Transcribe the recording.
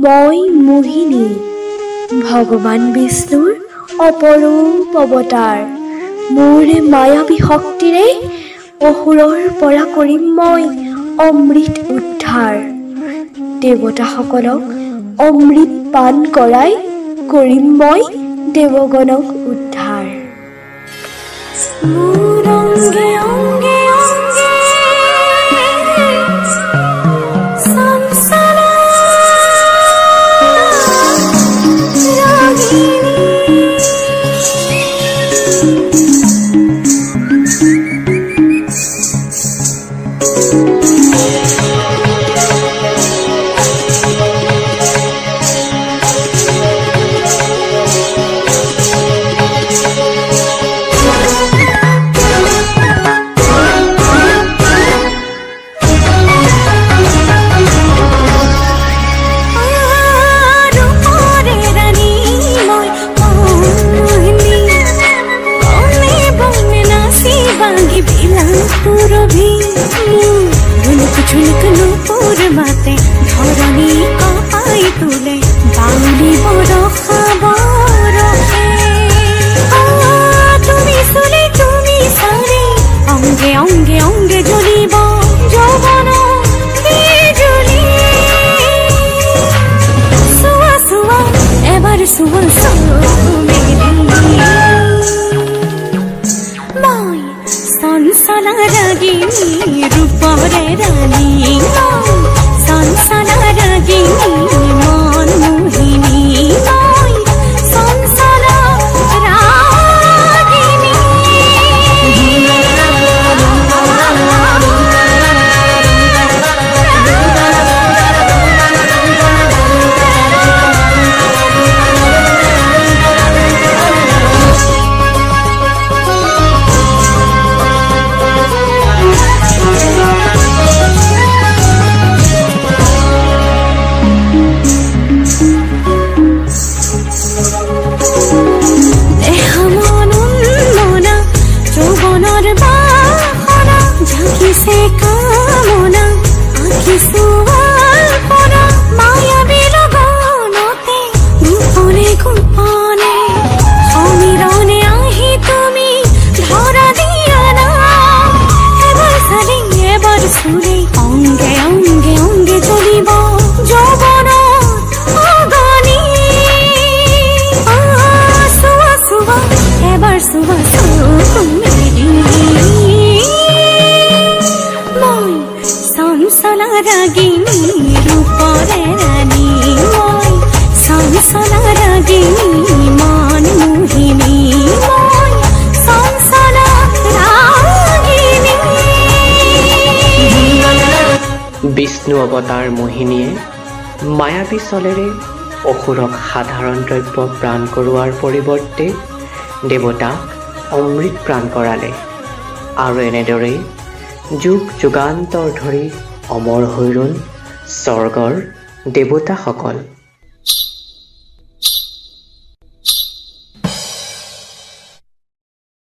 মই মোহিনী ভগৱান বিষ্ণুৰ অপৰূপ অৱতাৰ। মোৰ মায়াবী শক্তিৰে অসুৰৰ পৰা কৰিম মই অমৃত উদ্ধাৰ। দেৱতাসকলক অমৃত পান কৰাই কৰিম মই দেৱগণক উদ্ধাৰ। মোৰ অংগে অংগে অংগে সংসাৰ ৰাগিনী। বিষ্ণু অৱতাৰ মোহিনীয়ে মায়াবী চলেৰে অসুৰক সাধাৰণ দ্ৰব্য প্ৰাণ কৰোৱাৰ পৰিৱৰ্তে দেৱতাক অমৃত প্ৰাণ কৰালে আৰু এনেদৰেই যুগ যুগান্তৰ ধৰি অমৰ হৈ ৰ'ল স্বৰ্গৰ দেৱতাসকল।